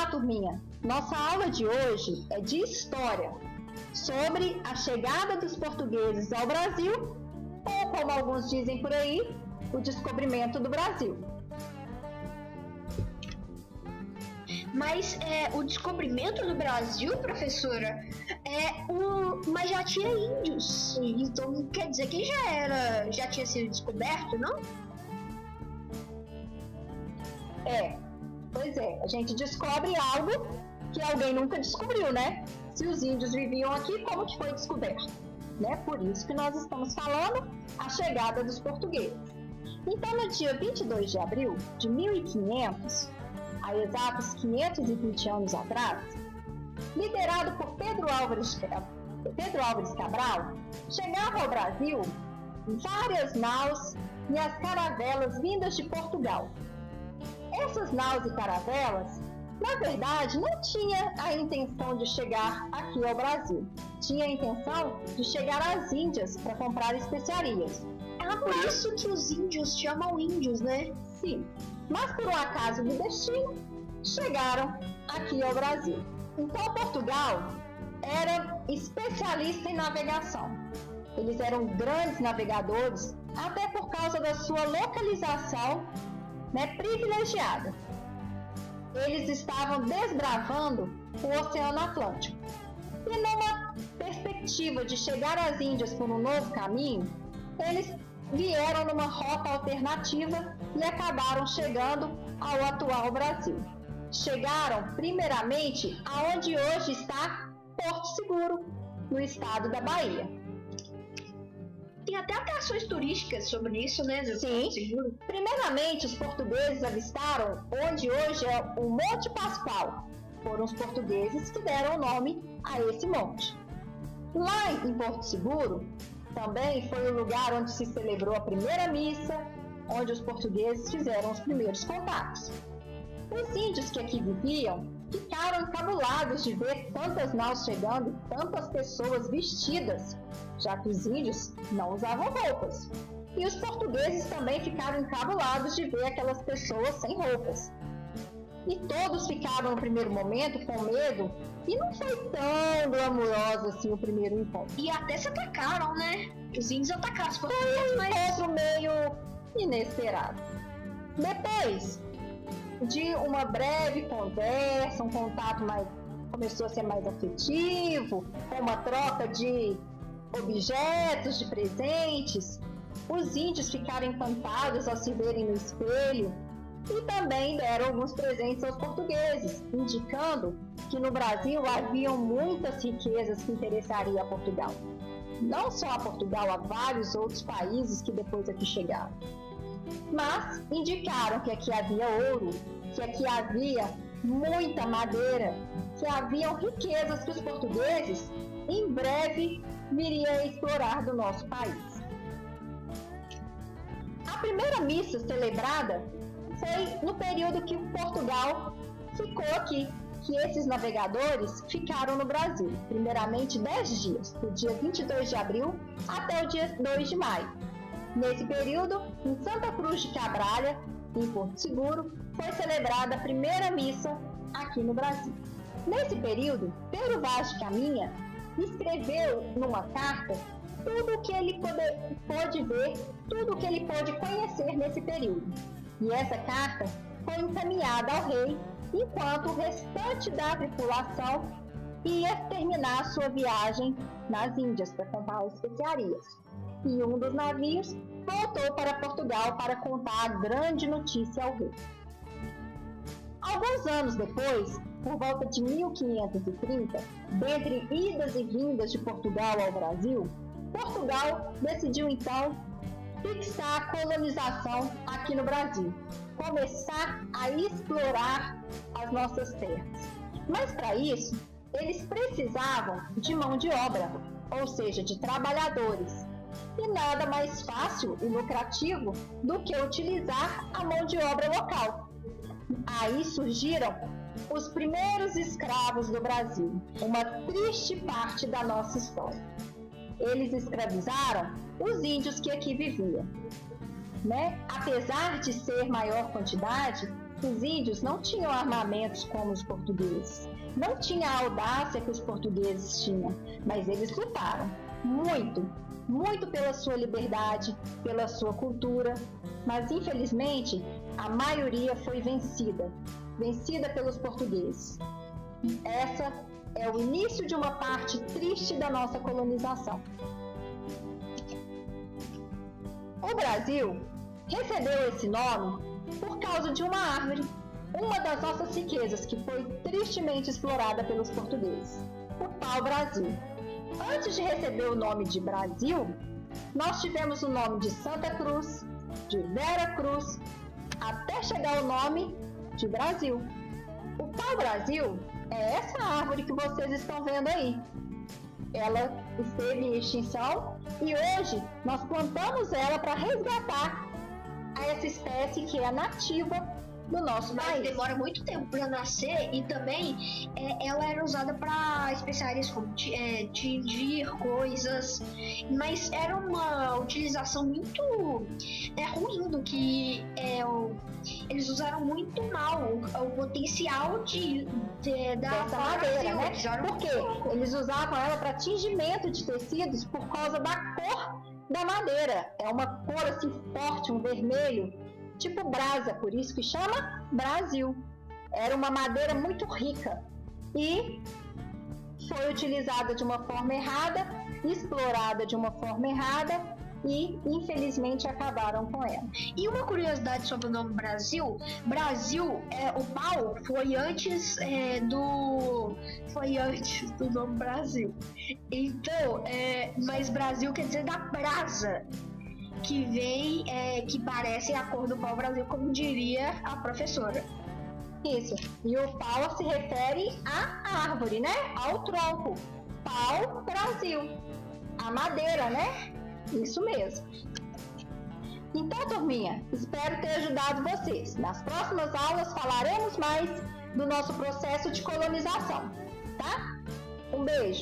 turminha! Nossa aula de hoje é de história, sobre a chegada dos portugueses ao Brasil, ou como alguns dizem por aí, o descobrimento do Brasil. Mas o descobrimento do Brasil, professora, mas já tinha índios, então quer dizer que já tinha sido descoberto, não? Pois é, a gente descobre algo que alguém nunca descobriu, né? Se os índios viviam aqui, como que foi descoberto? Né? Por isso que nós estamos falando a chegada dos portugueses. Então, no dia 22 de abril de 1500, há exatos 520 anos atrás, liderado por Pedro Álvares Cabral, chegavam ao Brasil várias naus e as caravelas vindas de Portugal. Essas naus e caravelas, na verdade, não tinha a intenção de chegar aqui ao Brasil. Tinha a intenção de chegar às Índias para comprar especiarias. Por isso que os índios chamam índios, né? Sim, mas por um acaso do destino, chegaram aqui ao Brasil. Então, Portugal era especialista em navegação. Eles eram grandes navegadores, até por causa da sua localização, privilegiada. Eles estavam desbravando o Oceano Atlântico. E numa perspectiva de chegar às Índias por um novo caminho, eles vieram numa rota alternativa e acabaram chegando ao atual Brasil. Chegaram primeiramente aonde hoje está Porto Seguro, no estado da Bahia. Tem até atrações turísticas sobre isso, né? Sim. Seguro. Primeiramente, os portugueses avistaram onde hoje é o Monte Pascoal. Foram os portugueses que deram o nome a esse monte. Lá em Porto Seguro, também foi o lugar onde se celebrou a primeira missa, onde os portugueses fizeram os primeiros contatos. Os índios que aqui viviam ficaram encabulados de ver tantas naus chegando e tantas pessoas vestidas, já que os índios não usavam roupas. E os portugueses também ficaram encabulados de ver aquelas pessoas sem roupas. E todos ficaram no primeiro momento com medo, e não foi tão glamouroso assim o primeiro encontro. E até se atacaram, né? Os índios atacaram os portugueses, mas foi um encontro meio inesperado. Depois de uma breve conversa, um contato começou a ser mais afetivo, com uma troca de objetos, de presentes, os índios ficaram encantados ao se verem no espelho e também deram alguns presentes aos portugueses, indicando que no Brasil haviam muitas riquezas que interessariam a Portugal. Não só a Portugal, a vários outros países que depois aqui chegaram. Mas indicaram que aqui havia ouro, que aqui havia muita madeira, que haviam riquezas que os portugueses em breve viriam explorar do nosso país. A primeira missa celebrada foi no período que Portugal ficou aqui, que esses navegadores ficaram no Brasil, primeiramente 10 dias, do dia 22 de abril até o dia 2 de maio. Nesse período, em Santa Cruz de Cabralha, em Porto Seguro, foi celebrada a primeira missa aqui no Brasil. Nesse período, Pedro Vaz de Caminha escreveu numa carta tudo o que ele pôde ver, tudo o que ele pôde conhecer nesse período. E essa carta foi encaminhada ao rei, enquanto o restante da tripulação ia terminar sua viagem nas Índias para comprar especiarias. E um dos navios voltou para Portugal para contar a grande notícia ao rei. Alguns anos depois, por volta de 1530, dentre idas e vindas de Portugal ao Brasil, Portugal decidiu então fixar a colonização aqui no Brasil, começar a explorar as nossas terras. Mas para isso, eles precisavam de mão de obra, ou seja, de trabalhadores. E nada mais fácil e lucrativo do que utilizar a mão de obra local. Aí surgiram os primeiros escravos do Brasil, uma triste parte da nossa história. Eles escravizaram os índios que aqui viviam. Apesar de ser maior quantidade, Os índios não tinham armamentos como os portugueses, não tinha a audácia que os portugueses tinham, mas eles lutaram muito, muito pela sua liberdade, pela sua cultura, mas infelizmente a maioria foi vencida pelos portugueses. Essa é o início de uma parte triste da nossa colonização. O Brasil recebeu esse nome por causa de uma árvore, uma das nossas riquezas que foi tristemente explorada pelos portugueses, o pau-brasil. Antes de receber o nome de Brasil, nós tivemos o nome de Santa Cruz, de Vera Cruz, até chegar ao nome de Brasil. O pau-brasil é essa árvore que vocês estão vendo aí. Ela esteve em extinção e hoje nós plantamos ela para resgatar essa espécie que é nativa do nosso país. Mas demora muito tempo para nascer e também ela era usada para especiarias como tingir coisas, mas era uma utilização muito ruim do que eles usaram muito mal o potencial dessa madeira, né? Porque eles usavam ela para tingimento de tecidos por causa da cor da madeira. É uma cor assim forte, um vermelho, tipo brasa, por isso que chama Brasil. Era uma madeira muito rica e foi utilizada de uma forma errada, explorada de uma forma errada e infelizmente acabaram com ela. E uma curiosidade sobre o nome Brasil, o pau foi antes do nome Brasil. Então, mas Brasil quer dizer da brasa, que vem, que parece a cor do pau-brasil, como diria a professora. Isso, e o pau se refere à árvore, né? Ao tronco. Pau-brasil. A madeira, né? Isso mesmo. Então, turminha, espero ter ajudado vocês. Nas próximas aulas falaremos mais do nosso processo de colonização, tá? Um beijo!